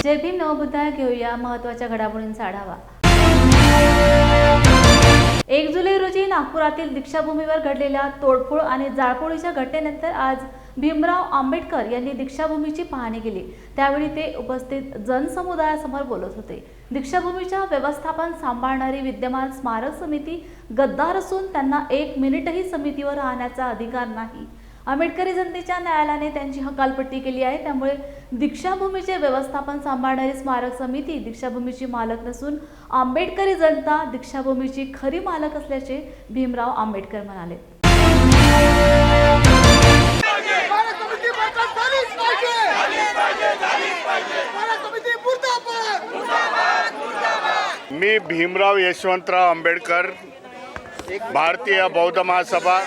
जय भीम नवबुद्धाय घेऊया महत्त्वाच्या घडामोडींचा आढावा। 1 जुलै रोजी नागपुरातील दीक्षाभूमीवर घडलेल्या तोडफोड आणि जाळपोळीच्या घटनेनंतर आज भीमराव आंबेडकर यांनी दीक्षाभूमीची पाहणी केली। त्यावेळी ते उपस्थित जनसमुदायासमोर बोलत होते। दीक्षाभूमीच्या व्यवस्थापन सांभाळणारी विद्यमान स्मारक समिती गद्दार असून त्यांना 1 मिनिटही समितीवर राहण्याचा अधिकार नाही। आंबेडकरी जनतेच्या न्यायालयाने त्यांची हकालपट्टी केली आहे। त्यामुळे दीक्षाभूमीचे व्यवस्थापन सांभाळणारी स्मारक समिती दीक्षाभूमीची मालक नसून आंबेडकरी जनता दीक्षाभूमीची खरी मालक असल्याचे भीमराव आंबेडकर म्हणाले। मी भीमराव यशवंतराव आंबेडकर, भारतीय बौद्ध महासभा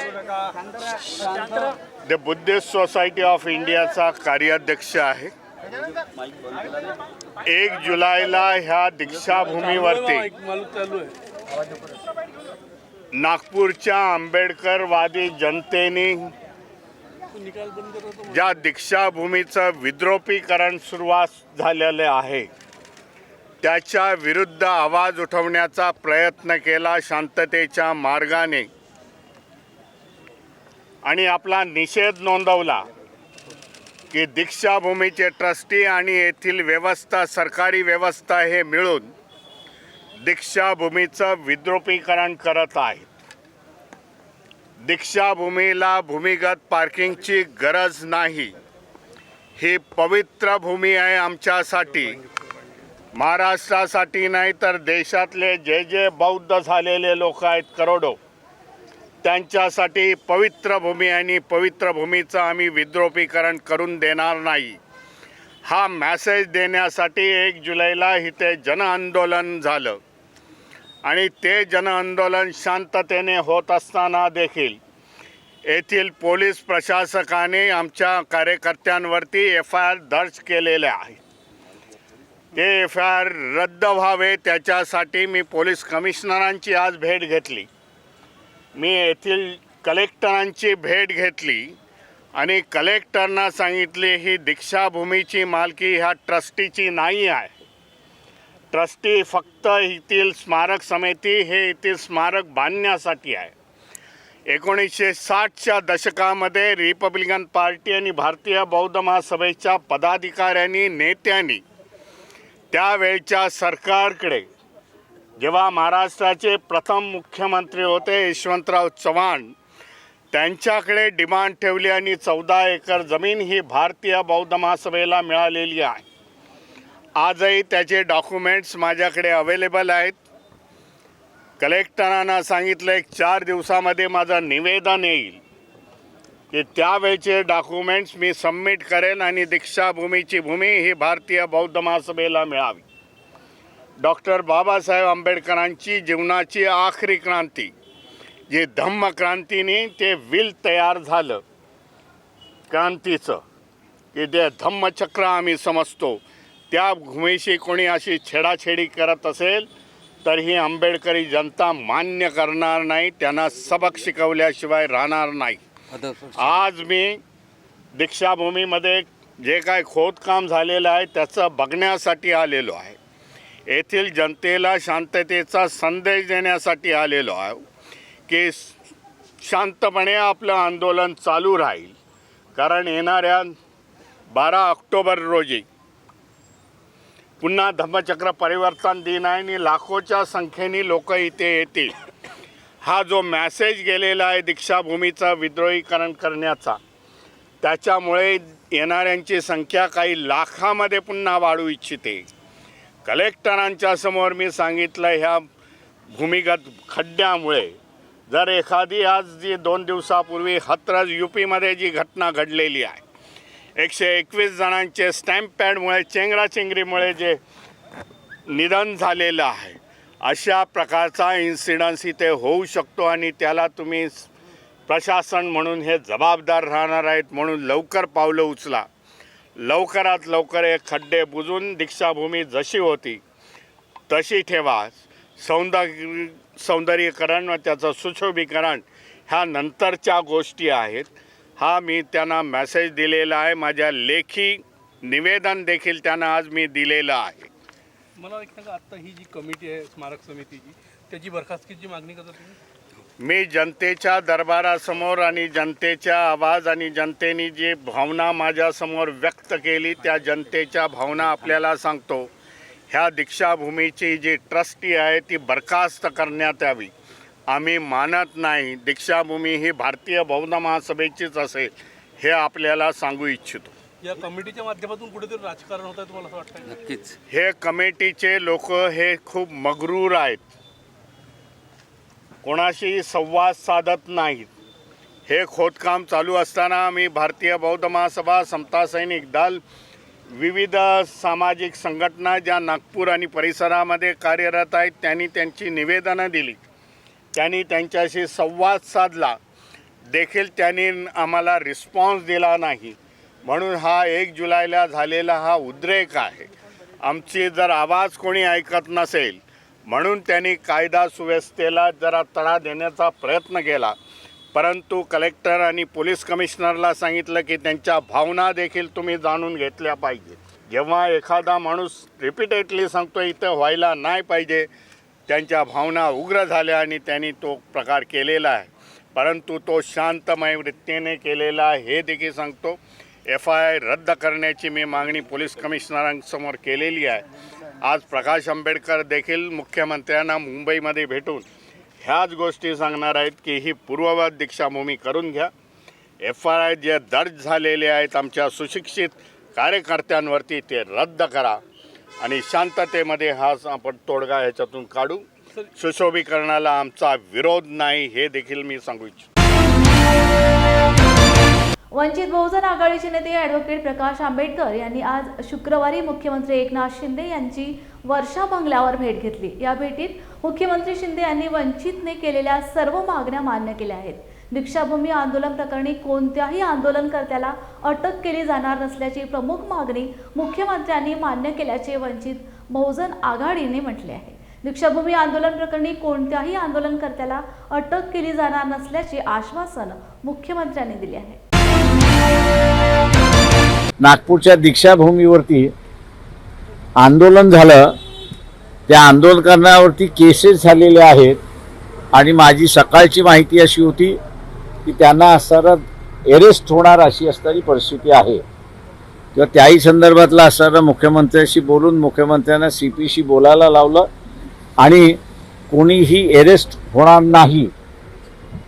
द बुद्धिस्ट सोसायटी ऑफ इंडियाचा कार्याध्यक्ष आहे। 1 जुलैला ह्या दीक्षाभूमीवरती नागपूरच्या आंबेडकरवादी जनतेने ज्या दीक्षाभूमीचं विद्रोपीकरण सुरुवात झालेले आहे त्याच्या विरुद्ध आवाज उठवण्याचा प्रयत्न केला शांततेच्या मार्गाने आणि आपला निषेध नोंदवला की दीक्षाभूमीचे ट्रस्टी आणि येथील व्यवस्था सरकारी व्यवस्था हे मिळून दीक्षाभूमीचं विद्रोपीकरण करत आहेत। दीक्षाभूमीला भूमिगत पार्किंगची गरज नाही। ही पवित्र भूमी आहे आमच्यासाठी, महाराष्ट्रासाठी नाही तर देशातले जे बौद्ध झालेले लोक आहेत करोडो त्यांच्यासाठी पवित्र भूमी आणि पवित्र भूमीचं आम्ही विद्रोपीकरण करून देणार नाही। हा मेसेज देण्यासाठी 1 जुलैला इथे जनआंदोलन झालं आणि ते जनआंदोलन शांततेने होत असताना देखील येथील पोलीस प्रशासकाने आमच्या कार्यकर्त्यांवरती FIR दर्ज केलेले आहे। ते FIR रद्द व्हावे त्याच्यासाठी मी पोलीस कमिशनरांची आज भेट घेतली। मी येथील कलेक्टरांची भेट घेतली आणि कलेक्टरना सांगितले ही दीक्षाभूमीची मालकी ह्या ट्रस्टीची नाही आहे। ट्रस्टी फक्त येथील स्मारक समिती हे येथील स्मारक बांधण्यासाठी आहे। 1960च्या दशकामध्ये रिपब्लिकन पार्टी आणि भारतीय बौद्ध महासभेच्या पदाधिकाऱ्यांनी नेत्यांनी त्यावेळच्या सरकारकडे जेव्हा महाराष्ट्राचे प्रथम मुख्यमंत्री होते यशवंतराव चव्हाण त्यांच्याकडे डिमांड ठेवली आणि 14 एकर जमीन ही भारतीय बौद्ध महासभेला मिळालेली आहे। आजही त्याचे डॉक्युमेंट्स माझ्याकडे अवेलेबल आहेत। कलेक्टरांना सांगितलं 4 दिवसामध्ये माझं निवेदन येईल की त्यावेळचे डॉक्युमेंट्स मी सबमिट करेन आणि दीक्षाभूमीची भूमी ही भारतीय बौद्ध महासभेला मिळावी। डॉक्टर बाबासाहेब आंबेडकरांची जीवनाची आखरी क्रांती जे धम्म क्रांतीने ते विल तयार झालं क्रांतीचं की ते धम्मचक्र आम्ही समजतो। त्या भूमीशी कोणी अशी छेडाछेडी करत असेल तर ही आंबेडकरी जनता मान्य करणार नाही, त्यांना सबक शिकवल्याशिवाय राहणार नाही। आज मी दीक्षाभूमीमध्ये जे काय खोदकाम झालेलं आहे त्याचं बघण्यासाठी आलेलो आहे। येथील जनतेला शांततेचा संदेश देण्यासाठी आलेलो आहे की शांतपणे आपलं आंदोलन चालू राहील, कारण येणाऱ्या 12 ऑक्टोबर रोजी पुन्हा धम्मचक्र परिवर्तन दिन आहे आणि लाखोच्या संख्येने लोक इथे येतील। हा जो मेसेज गेलेला आहे दीक्षाभूमीचं विद्रोहीकरण करण्याचा त्याच्यामुळे येणाऱ्यांची संख्या काही लाखामध्ये पुन्हा वाढू इच्छिते। कलेक्टरांच्या समोर मी सांगितलं ह्या भूमिगत खड्ड्यामुळे जर एखादी आज जी 2 दिवसापूर्वी हथरस UPमध्ये जी घटना घडलेली आहे 121 जणांचे स्टॅम्प पॅडमुळे चेंगराचेंगरीमुळे जे निधन झालेलं आहे अशा प्रकारचा इन्सिडन्स इथे होऊ शकतो आणि त्याला तुम्ही प्रशासन म्हणून हे जबाबदार राहणार आहेत। म्हणून लवकर पावलं उचला, लवकरात लवकर हे खड्डे बुजून दीक्षाभूमी जशी होती तशी ठेवा। सौंदर्यीकरण व त्याचं सुशोभीकरण ह्या नंतरच्या गोष्टी आहेत। हा मी त्यांना मेसेज दिलेला आहे। माझ्या लेखी निवेदन देखील त्यांना आज मी दिलेलं आहे. मला एक सांगा, आत्ता ही जी कमिटी आहे स्मारक समितीची, त्याची बरखास्तकीची मागणी करता तुम्ही? मी जनतेच्या दरबारासमोर आणि जनतेच्या आवाज आणि जनतेने जी भावना माझ्यासमोर व्यक्त केली त्या जनतेच्या भावना आपल्याला सांगतो. ह्या दीक्षाभूमीची जी ट्रस्टी आहे ती बरखास्त करण्यात यावी. आम्ही मानत नाही. दीक्षाभूमी ही भारतीय बौद्ध महासभेचीच असेल हे आपल्याला सांगू इच्छितो. या कमिटीच्या माध्यमातून कुठेतरी राजकारण होत आहे तुम्हाला असं वाटतं? नक्कीच. हे कमिटीचे लोक हे खूप मगरूर आहेत, कोणाशी संवाद साधत नाहीत. हे खोदकाम चालू असताना आम्ही भारतीय बौद्ध महासभा, समता सैनिक दल, विविध सामाजिक संघटना ज्या नागपूर आणि परिसरामध्ये कार्यरत आहेत त्यांनी त्यांची निवेदनं दिली, त्यांनी त्यांच्याशी संवाद साधला देखील, त्यांनी आम्हाला रिस्पॉन्स दिला नाही. म्हणून हा 1 जुलैला झालेला हा उद्रेक आहे. आमची जर आवाज कोणी ऐकत नसेल म्हणून त्यांनी कायदा सुव्यवस्थेला जरा तडा देण्याचा प्रयत्न केला. परंतु कलेक्टर आणि पोलीस कमिशनरला सांगितलं की त्यांच्या भावना देखील तुम्ही जाणून घेतल्या पाहिजे. जेव्हा एखादा माणूस रिपीटेडली सांगतो इथं व्हायला नाही पाहिजे, त्यांच्या भावना उग्र झाल्या आणि त्यांनी तो प्रकार केलेला आहे. परंतु तो शांतमय वृत्तीने केलेला हे देखील सांगतो. FIR रद्द करण्याची मी मागणी पोलीस कमिशनरांसमोर केलेली आहे. आज प्रकाश आंबेडकर देखील मुख्यमंत्र्यांना मुंबईमध्ये भेटून ह्याच गोष्टी सांगणार आहेत की ही पूर्ववत दीक्षाभूमी करून घ्या. FIR जे दर्ज झालेले आहेत आमच्या सुशिक्षित कार्यकर्त्यांवरती ते रद्द करा आणि शांततेमध्ये हा आपण तोडगा ह्याच्यातून काढू. सुशोभीकरणाला आमचा विरोध नाही हे देखील मी सांगू इच्छितो. वंचित बहुजन आघाडीचे नेते ॲडव्होकेट प्रकाश आंबेडकर यांनी आज शुक्रवारी मुख्यमंत्री एकनाथ शिंदे यांची वर्षा बंगल्यावर भेट घेतली. या भेटीत मुख्यमंत्री शिंदे यांनी वंचितने केलेल्या सर्व मागण्या मान्य केल्या आहेत. दीक्षाभूमी आंदोलन प्रकरणी कोणत्याही आंदोलनकर्त्याला अटक केली जाणार नसल्याची प्रमुख मागणी मुख्यमंत्र्यांनी मान्य केल्याचे वंचित बहुजन आघाडीने म्हटले आहे. दीक्षाभूमी आंदोलन प्रकरणी कोणत्याही आंदोलनकर्त्याला अटक केली जाणार नसल्याचे आश्वासन मुख्यमंत्र्यांनी दिले आहे. नागपूरच्या दीक्षाभूमीवरती आंदोलन झालं, त्या आंदोलकांवरती केसेस झालेले आहेत आणि माझी सकाळची माहिती अशी होती की त्यांना असणारा अरेस्ट होणार अशी असणारी परिस्थिती आहे. किंवा त्याही संदर्भातला असणारा मुख्यमंत्र्यांशी बोलून मुख्यमंत्र्यांना CPशी बोलायला लावलं आणि कोणीही अरेस्ट होणार नाही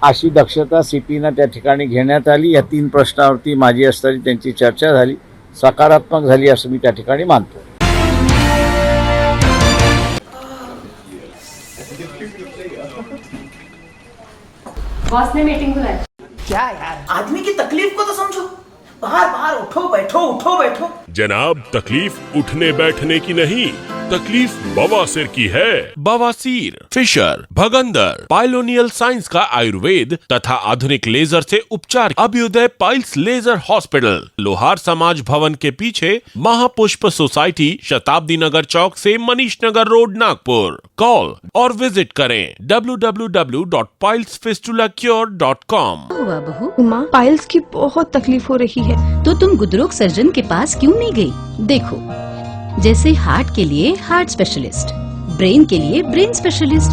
अशी दक्षता CPनं त्या ठिकाणी घेण्यात आली. या 3 प्रश्नावरती माझी असणारी त्यांची चर्चा झाली, सकारात्मक झाली असं मी त्या ठिकाणी मानतो. बॉस ने मीटिंग बुलाई. क्या यार, आदमी की तकलीफ को तो समझो. बाहर बाहर उठो बैठो. जनाब, तकलीफ उठने बैठने की नहीं, तकलीफ बवासीर की है. बवासीर, फिशर, भगंदर, पाइलोनियल साइंस का आयुर्वेद तथा आधुनिक लेजर से उपचार. अभ्युदय पाइल्स लेजर हॉस्पिटल, लोहार समाज भवन के पीछे, महापुष्प सोसाइटी, शताब्दी नगर चौक से मनीष नगर रोड, नागपुर. कॉल और विजिट करें www.pilesfistulacure.com. हुआ बहू? माँ, पाइल्स की बहुत तकलीफ हो रही है. तो तुम गुदरोग सर्जन के पास क्यों नहीं गई? देखो, जैसे हार्ट के लिए हार्ट स्पेशलिस्ट, ब्रेन के लिए ब्रेन स्पेशलिस्ट,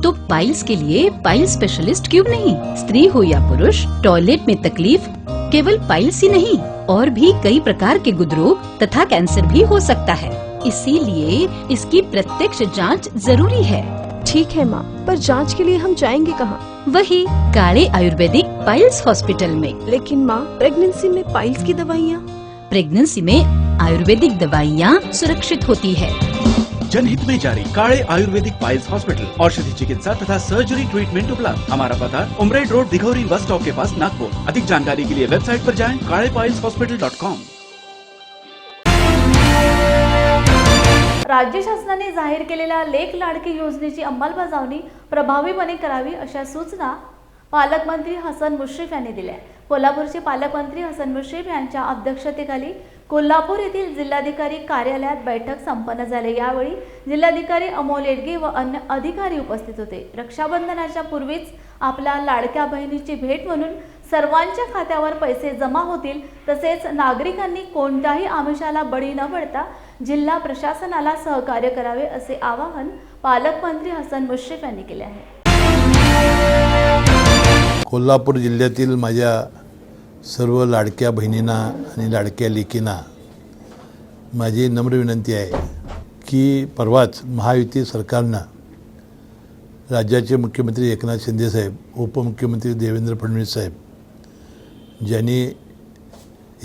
तो पाइल्स के लिए पाइल्स स्पेशलिस्ट क्यों नहीं? स्त्री हो या पुरुष, टॉयलेट में तकलीफ केवल पाइल्स ही नहीं, और भी कई प्रकार के गुदरोग तथा कैंसर भी हो सकता है. इसीलिए इसकी प्रत्यक्ष जांच जरूरी है. ठीक है माँ, पर जांच के लिए हम जाएंगे कहाँ? वही काले आयुर्वेदिक पाइल्स हॉस्पिटल में. लेकिन माँ, प्रेगनेंसी में पाइल्स की दवाइयाँ. प्रेगनेंसी में आयुर्वेदिक दवाइयाँ सुरक्षित होती है. जनहित में जारी. काळे आयुर्वेदिक पाइल्स हॉस्पिटल, औषधि चिकित्सा तथा सर्जरी ट्रीटमेंट उपलब्ध. हमारा पता उमरेड रोड, दिघौरी बस स्टॉप के पास, नागपुर. अधिक जानकारी के लिए वेबसाइट पर जाएं kalepileshospital.com. राज्य शासनाने जाहीर केलेल्या लेक लाडकी योजनेची अंमलबजावणी प्रभावीपणे करावी अशा सूचना पालकमंत्री हसन मुश्रीफ यांनी दिल्या. कोल्हापूरचे पालकमंत्री हसन मुश्रीफ यांच्या अध्यक्षतेखाली कोल्हापूर येथील जिल्हाधिकारी कार्यालयात बैठक संपन्न झाली. यावेळी जिल्हाधिकारी अमोल येडगे व अन्य अधिकारी उपस्थित होते. रक्षाबंधनाच्या पूर्वीच आपल्या लाडक्या बहिणीची भेट म्हणून सर्वांच्या खात्यावर पैसे जमा होतील, तसेच नागरिकांनी कोणत्याही आमिषाला बळी न पडता जिल्हा प्रशासनाला सहकार्य करावे असे आवाहन पालकमंत्री हसन मुश्रीफ यांनी केले आहे. कोल्हापूर जिल्ह्यातील माझ्या सर्व लाडक्या बहिणींना आणि लाडक्या लेकींना माझी नम्र विनंती आहे की परवाच महायुती सरकारनं राज्याचे मुख्यमंत्री एकनाथ शिंदे साहेब, उपमुख्यमंत्री देवेंद्र फडणवीस साहेब ज्यांनी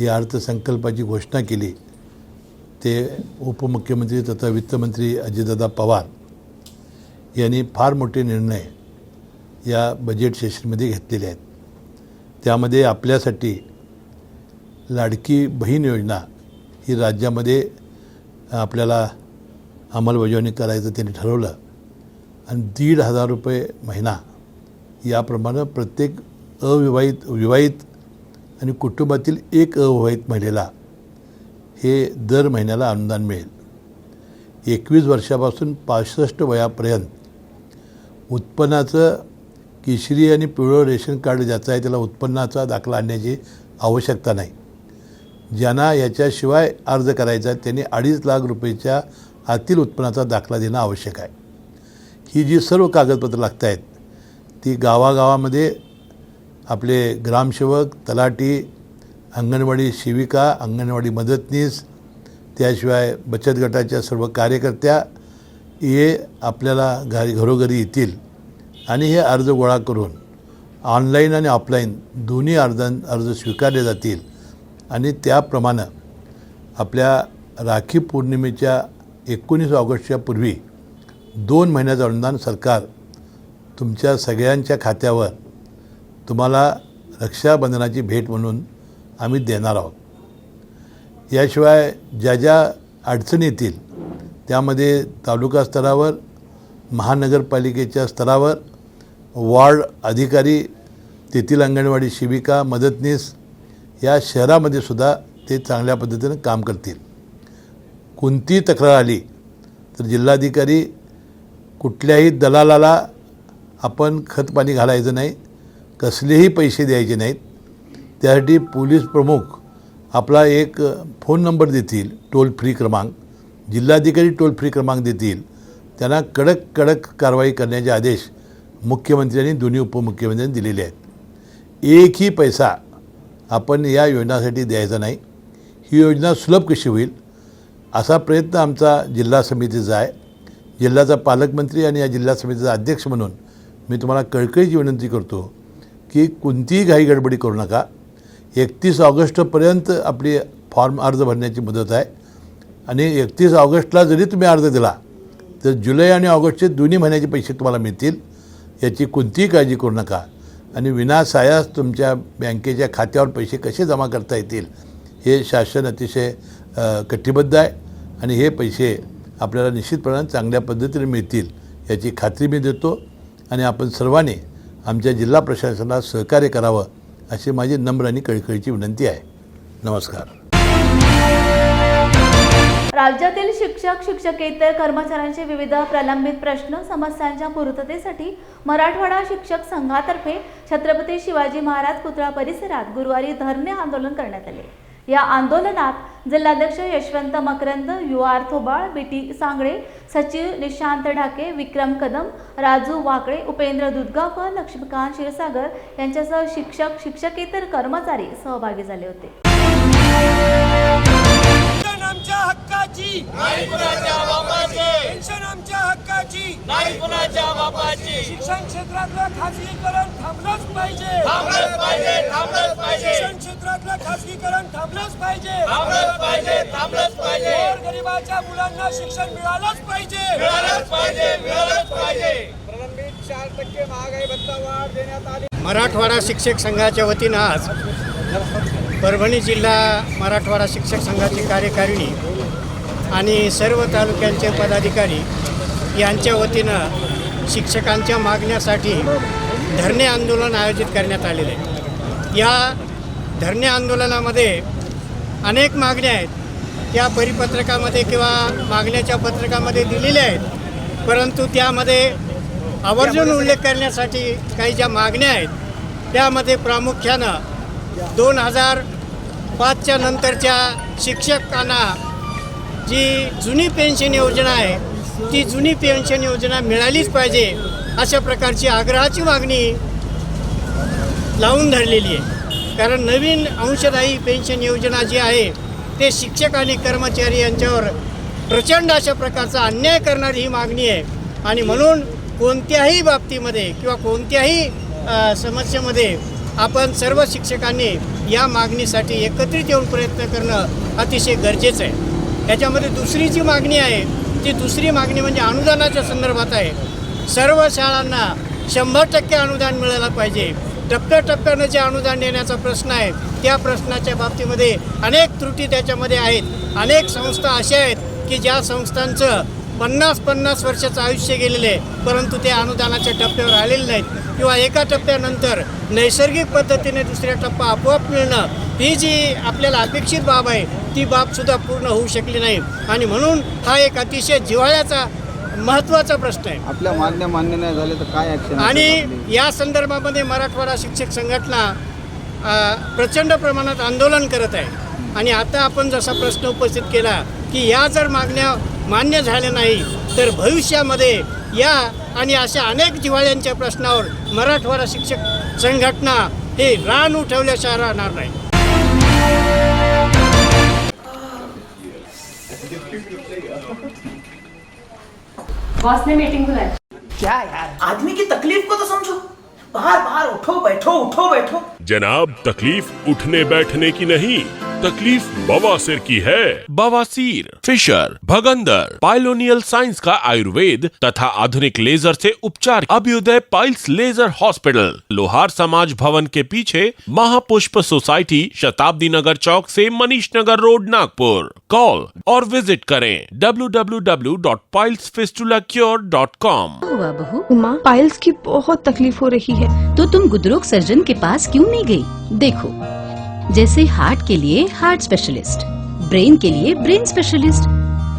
या अर्थसंकल्पाची घोषणा केली, ते उपमुख्यमंत्री तथा वित्तमंत्री अजितदादा पवार यांनी फार मोठे निर्णय या बजेट सेशनमध्ये घेतलेले आहेत. त्यामध्ये आपल्यासाठी लाडकी बहीण योजना ही राज्यामध्ये आपल्याला अंमलबजावणी करायचं त्यांनी ठरवलं आणि 1,500 रुपये महिना याप्रमाणे प्रत्येक अविवाहित, विवाहित आणि कुटुंबातील एक अविवाहित महिलेला हे दर महिन्याला अनुदान मिळेल. 21 वर्षापासून 65 वयापर्यंत उत्पन्नाचं केशरी आणि पिवळं रेशन कार्ड ज्याचं आहे त्याला उत्पन्नाचा दाखला आणण्याची आवश्यकता नाही. ज्यांना याच्याशिवाय अर्ज करायचा आहे त्यांनी 2.5 लाख रुपयेच्या आतील उत्पन्नाचा दाखला देणं आवश्यक आहे. ही जी सर्व कागदपत्रं लागत आहेत ती गावागावामध्ये आपले ग्रामसेवक, तलाठी, अंगणवाडी सेविका, अंगणवाडी मदतनीस, त्याशिवाय बचत गटाच्या सर्व कार्यकर्त्या हे आपल्याला घरोघरी येतील आणि हे अर्ज गोळा करून ऑनलाईन आणि ऑफलाईन दोन्ही अर्ज स्वीकारले जातील आणि त्याप्रमाणे आपल्या राखी पौर्णिमेच्या 19 ऑगस्टच्या पूर्वी 2 महिन्याचं अनुदान सरकार तुमच्या सगळ्यांच्या खात्यावर तुम्हाला रक्षाबंधनाची भेट म्हणून आम्ही देणार आहोत. याशिवाय ज्या ज्या अडचणी येतील त्यामध्ये तालुका स्तरावर, महानगरपालिकेच्या स्तरावर, वॉर्ड अधिकारी, तेथील अंगणवाडी सेविका, मदतनीस या शहरामध्ये सुद्धा ते चांगल्या पद्धतीनं काम करतील. कोणती तक्रार आली तर जिल्हाधिकारी कुठल्याही दलालाला आपण खतपाणी घालायचं नाही, कसलेही पैसे द्यायचे नाहीत. त्यासाठी पोलीस प्रमुख आपला एक फोन नंबर देतील, टोल फ्री क्रमांक, जिल्हाधिकारी टोल फ्री क्रमांक देतील. त्यांना कडक कारवाई करण्याचे आदेश मुख्यमंत्र्यांनी दोन्ही उपमुख्यमंत्र्यांनी दिलेले आहेत. एकही पैसा आपण या योजनासाठी द्यायचा नाही. ही योजना सुलभ कशी होईल असा प्रयत्न आमचा जिल्हा समितीचा आहे. जिल्ह्याचा पालकमंत्री आणि या जिल्हा समितीचा अध्यक्ष म्हणून मी तुम्हाला कळकळीची विनंती करतो की कोणतीही घाई गडबडी करू नका. 31 ऑगस्टपर्यंत आपली फॉर्म अर्ज भरण्याची मुदत आहे आणि 31 ऑगस्टला जरी तुम्ही अर्ज दिला तर जुलै आणि ऑगस्टचे दोन्ही महिन्याचे पैसे तुम्हाला मिळतील. याची कोणतीही काळजी करू नका आणि विनासायास तुमच्या बँकेच्या खात्यावर पैसे कसे जमा करता येतील हे शासन अतिशय कटिबद्ध आहे आणि हे पैसे आपल्याला निश्चितपणाने चांगल्या पद्धतीने मिळतील याची खात्री मी देतो आणि आपण सर्वांनी आमच्या जिल्हा प्रशासनाला सहकार्य करावं अशी माझी नम्र आणि कळकळीची विनंती आहे. नमस्कार. राज्यातील शिक्षक, शिक्षकेतर कर्मचाऱ्यांचे विविध प्रलंबित प्रश्न, समस्यांच्या पूर्ततेसाठी मराठवाडा शिक्षक संघातर्फे छत्रपती शिवाजी महाराज पुतळा परिसरात गुरुवारी धरणे आंदोलन करण्यात आले. या आंदोलनात जिल्हाध्यक्ष यशवंत मकरंद, UR थोबाळ, BT सांगळे, सचिव निशांत ढाके, विक्रम कदम, राजू वाकळे, उपेंद्र दुधगावकर, लक्ष्मीकांत क्षीरसागर यांच्यासह शिक्षक, शिक्षकेतर कर्मचारी सहभागी झाले होते. आमच्या हक्काची नाही कुणाच्या बापाची, पेन्शन आमच्या हक्काची नाही कुणाच्या बापाची, शिक्षण क्षेत्रातलं खासगीकरण थांबलंच पाहिजे, थांबलंच पाहिजे, थांबलंच पाहिजे, शिक्षण क्षेत्रातलं खासगीकरण थांबलंच पाहिजे, थांबलंच पाहिजे, थांबलंच पाहिजे, गोरगरिबाच्या मुलांना शिक्षण मिळालंच पाहिजे, मिळालंच पाहिजे, मिळालंच पाहिजे. प्रलंबित 4% महागाई भत्ता वाढ देण्यात आली. मराठवाडा शिक्षक संघाच्या वतीनं आज परभणी जिल्हा मराठवाडा शिक्षक संघाची कार्यकारिणी आणि सर्व तालुक्यांचे पदाधिकारी यांच्या वतीनं शिक्षकांच्या मागण्यासाठी धरणे आंदोलन आयोजित करण्यात आलेले आहे. या धरणे आंदोलनामध्ये अनेक मागण्या आहेत, त्या परिपत्रकामध्ये किंवा मागण्याच्या पत्रकामध्ये दिलेल्या आहेत, परंतु त्यामध्ये आवर्जून उल्लेख करण्यासाठी काही ज्या मागण्या आहेत त्यामध्ये प्रामुख्यानं 2005च्या नंतरच्या शिक्षकांना जी जुनी पेन्शन योजना आहे ती जुनी पेन्शन योजना मिळालीच पाहिजे अशा प्रकारची आग्रहाची मागणी लावून धरलेली आहे. कारण नवीन अंशदायी पेन्शन योजना जी आहे ते शिक्षक आणि कर्मचारी यांच्यावर प्रचंड अशा प्रकारचा अन्याय करणारी ही मागणी आहे. आणि म्हणून कोणत्याही बाबतीमध्ये किंवा कोणत्याही समस्येमध्ये आपण सर्व शिक्षकांनी या मागणीसाठी एकत्रित येऊन प्रयत्न करणं अतिशय गरजेचं आहे. याच्यामध्ये दुसरी जी मागणी आहे ती दुसरी मागणी म्हणजे अनुदानाच्या संदर्भात आहे. सर्व शाळांना 100% अनुदान मिळालं पाहिजे. टप्प्याटप्प्यानं जे अनुदान देण्याचा प्रश्न आहे त्या प्रश्नाच्या बाबतीमध्ये अनेक त्रुटी त्याच्यामध्ये आहेत. अनेक संस्था अशा आहेत की ज्या संस्थांचं 50-50 वर्षाचं आयुष्य गेलेलं आहे परंतु ते अनुदानाच्या टप्प्यावर आलेले नाहीत किंवा एका टप्प्यानंतर नैसर्गिक पद्धतीने दुसऱ्या टप्पा आपोआप मिळणं ही जी आपल्याला अपेक्षित बाब आहे ती बाबसुद्धा पूर्ण होऊ शकली नाही. आणि म्हणून हा एक अतिशय जिव्हाळ्याचा महत्त्वाचा प्रश्न आहे. आपल्या मागण्या मान्य नाही झाले तर काय ॲक्शन? आणि या संदर्भामध्ये मराठवाडा शिक्षक संघटना प्रचंड प्रमाणात आंदोलन करत आहे. आणि आता आपण जसा प्रश्न उपस्थित केला की या जर मागण्या मान्य झाल्या नाही तर भविष्यामध्ये या आणि अशा अनेक जिव्हाळ्यांच्या प्रश्नावर मराठवाडा शिक्षक संघटना हे रान उठवल्याशिवाय राहणार नाही. बॉस ने मीटिंग बुलाई. क्या यार, आदमी की तकलीफ को तो समझो. बाहर बाहर उठो बैठो. जनाब, तकलीफ उठने बैठने की नहीं, तकलीफ बवासीर की है. बवासीर, फिशर, भगंदर, पाइलोनियल साइंस का आयुर्वेद तथा आधुनिक लेजर से उपचार. अभ्युदय पाइल्स लेजर हॉस्पिटल, लोहार समाज भवन के पीछे, महापुष्प सोसाइटी, शताब्दी नगर चौक से मनीष नगर रोड, नागपुर. कॉल और विजिट करें www.pilesfistulacure.com. हुआ बहू? उमा, पाइल्स की बहुत तकलीफ हो रही है. तो तुम गुदरोग सर्जन के पास क्यों नहीं गई? देखो, जैसे हार्ट के लिए हार्ट स्पेशलिस्ट, ब्रेन के लिए ब्रेन स्पेशलिस्ट,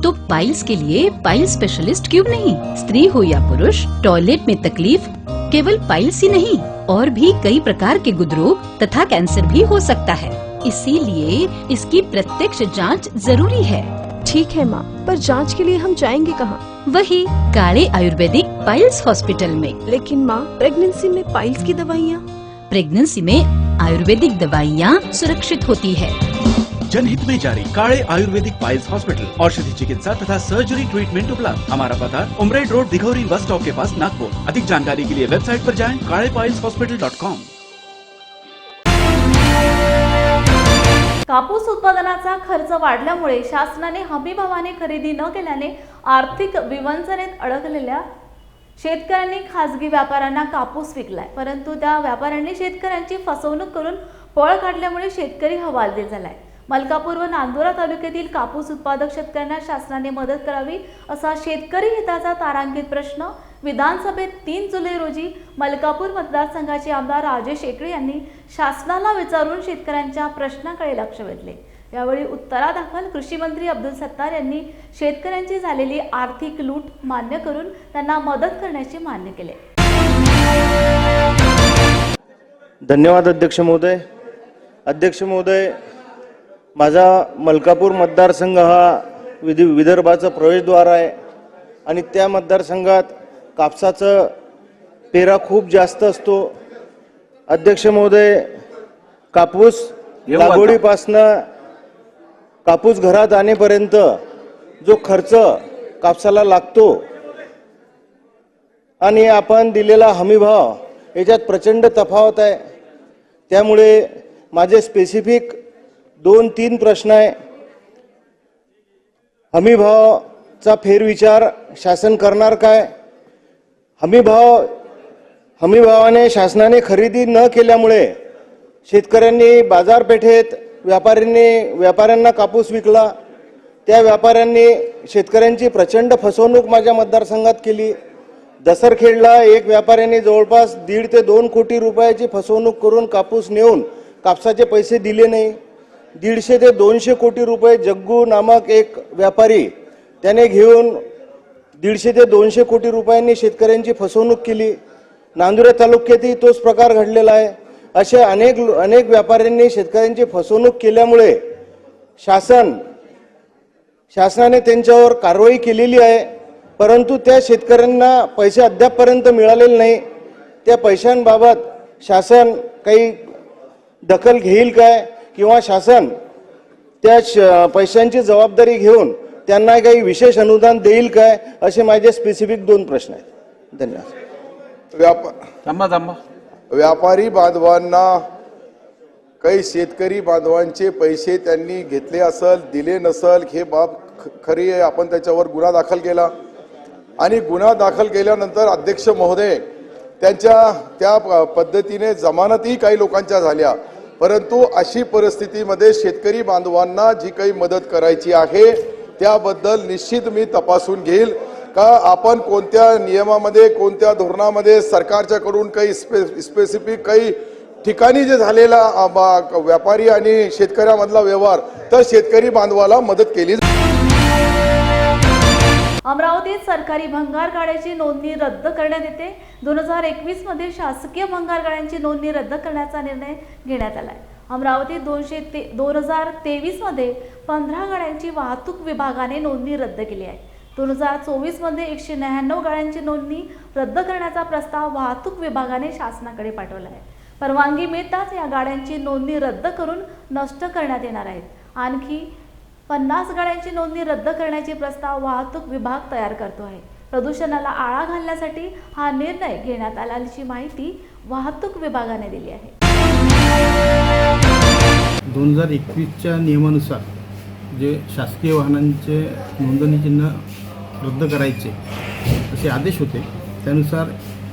तो पाइल्स के लिए पाइल्स स्पेशलिस्ट क्यों नहीं? स्त्री हो या पुरुष, टॉयलेट में तकलीफ केवल पाइल्स ही नहीं और भी कई प्रकार के गुदरोग तथा कैंसर भी हो सकता है. इसीलिए इसकी प्रत्यक्ष जांच जरूरी है. ठीक है माँ, पर जांच के लिए हम जाएंगे कहाँ? वही काले आयुर्वेदिक पाइल्स हॉस्पिटल में. लेकिन माँ, प्रेगनेंसी में पाइल्स की दवाइयाँ. प्रेगनेंसी में आयुर्वेदिक दवाइयाँ सुरक्षित होती है. जनहित में जारी. काळे आयुर्वेदिक पाइल्स हॉस्पिटल, औषधि चिकित्सा तथा सर्जरी ट्रीटमेंट उपलब्ध. हमारा पता उमरेड रोड, दिघौरी बस स्टॉप के पास, नागपुर. अधिक जानकारी के लिए वेबसाइट पर जाएं kalepailshospital.com. कापूस उत्पादनाचा खर्च वाढल्यामुळे शासनाने हमीभावाने खरेदी न केल्याने आर्थिक विवंचनेत अडकलेल्या शेतकऱ्यांनी खासगी व्यापाऱ्यांना कापूस विकलाय. परंतु त्या व्यापाऱ्यांनी शेतकऱ्यांची फसवणूक करून पळ काढल्यामुळे शेतकरी हवालदिल झालाय. मलकापूर व नांदुरा तालुक्यातील कापूस उत्पादक शेतकऱ्यांना शासनाने मदत करावी असा शेतकरी हिताचा तारांकित प्रश्न विधानसभेत 3 जुलै रोजी मलकापूर मतदारसंघाचे आमदार राजेश एकळे यांनी शासनाला विचारून शेतकऱ्यांच्या प्रश्नाकडे लक्ष वेधले. यावेळी उत्तरादाखल कृषी मंत्री अब्दुल सत्तार यांनी शेतकऱ्यांची झालेली आर्थिक लूट मान्य करून त्यांना मदत करण्याचे मान्य केले. धन्यवाद अध्यक्ष महोदय. अध्यक्ष महोदय, माझा मलकापूर मतदारसंघ हा विदर्भाचा प्रवेशद्वार आहे आणि त्या मतदारसंघात कापसाचं पेरा खूप जास्त असतो. अध्यक्ष महोदय, कापूस लागवडीपासनं कापूस घरात आणेपर्यंत जो खर्च कापसाला लागतो आणि आपण दिलेला हमीभाव याच्यात प्रचंड तफावत आहे. त्यामुळे माझे स्पेसिफिक 2-3 प्रश्न आहे. हमीभावाचा फेरविचार शासन करणार काय? हमीभावाने शासनाने खरेदी न केल्यामुळे शेतकऱ्यांनी बाजारपेठेत व्यापाऱ्यांना कापूस विकला. त्या व्यापाऱ्यांनी शेतकऱ्यांची प्रचंड फसवणूक माझ्या मतदारसंघात केली. दसरखेडला एक व्यापाऱ्याने जवळपास 1.5 ते 2 कोटी रुपयाची फसवणूक करून कापूस नेऊन कापसाचे पैसे दिले नाही. 150 ते 200 कोटी रुपये जग्गू नामक एक व्यापारी त्याने घेऊन 150 ते 200 कोटी रुपयांनी शेतकऱ्यांची फसवणूक केली. नांदुरा तालुक्यातही तोच प्रकार घडलेला आहे. असे अनेक व्यापाऱ्यांनी शेतकऱ्यांची फसवणूक केल्यामुळे शासनाने त्यांच्यावर कारवाई केलेली आहे, परंतु त्या शेतकऱ्यांना पैसे अद्यापपर्यंत मिळालेले नाही. त्या पैशांबाबत शासन काही दखल घेईल काय, किंवा शासन त्या पैशांची जबाबदारी घेऊन त्यांना काही विशेष अनुदान देईल काय, असे माझे स्पेसिफिक 2 प्रश्न आहेत. धन्यवाद. व्यापारी बांधवांना काही शेतकरी बांधवांचे पैसे त्यांनी घेतले असल, दिले नसल, हे बाब खरी आहे. आपण त्याच्यावर गुन्हा दाखल केला आणि गुन्हा दाखल केल्यानंतर अध्यक्ष महोदय त्यांच्या त्या पद्धतीने जमानतही काही लोकांच्या झाल्या. परंतु अशी परिस्थितीमध्ये शेतकरी बांधवांना जी काही मदत करायची आहे त्याबद्दल निश्चित मी तपासून घेईल का आपण कोणत्या नियमामध्ये, कोणत्या धोरणामध्ये सरकारच्याकडून काही स्पेसिफिक काही ठिकाणी जे झालेला व्यापारी आणि शेतकऱ्यामधला व्यवहार, तर शेतकरी बांधवाला मदत केली. अमरावतीत सरकारी भंगार गाड्याची नोंदणी रद्द करण्यात येते. 2021 शासकीय भंगार गाड्यांची नोंदणी रद्द करण्याचा निर्णय घेण्यात आला आहे. अमरावतीत 2023 15 गाड्यांची वाहतूक विभागाने नोंदणी रद्द केली आहे. 2024 199 गाड्यांची नोंदणी रद्द करण्याचा प्रस्ताव वाहतूक विभागाने शासनाकडे पाठवला आहे. परवानगी मिळताच या गाड्यांची नोंदणी रद्द करून नष्ट करण्यात येणार आहेत. आणखी 50 गाड्यांची नोंदणी रद्द करण्याचे प्रस्ताव वाहतूक विभाग तयार करतो आहे. प्रदूषणाला आळा घालण्यासाठी हा निर्णय घेण्यात आल्याची माहिती वाहतूक विभागाने दिली आहे. 2021च्या नियमानुसार जे शासकीय वाहनांचे नोंदणी चिन्ह रद्द करायचे असे आदेश होते, त्यानुसार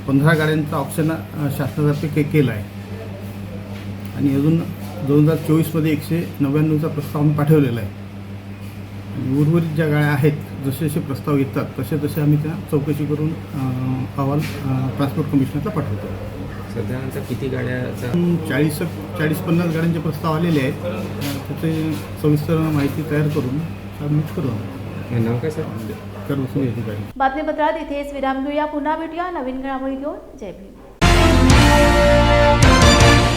15 गाड्यांचा ऑप्शन शासनातर्फे केला आहे आणि अजून 2024 199चा प्रस्ताव आम्ही पाठवलेला आहे. उर्वरित ज्या गाड्या आहेत, जसे जसे प्रस्ताव येतात तसे आम्ही त्या चौकशी करून अहवाल ट्रान्सपोर्ट कमिशनरला पाठवतो. साधारणतः किती गाड्या? 40-50 गाड्यांचे प्रस्ताव आलेले आहेत. त्याचे सविस्तर माहिती तयार करून सबमिट करू. नाव काय सर? कर वसुली अधिकारी. बातमीपत्रात इथेच विराम घेऊया. पुन्हा भेटूया नवीन घडामोडी घेऊन. जय भीम.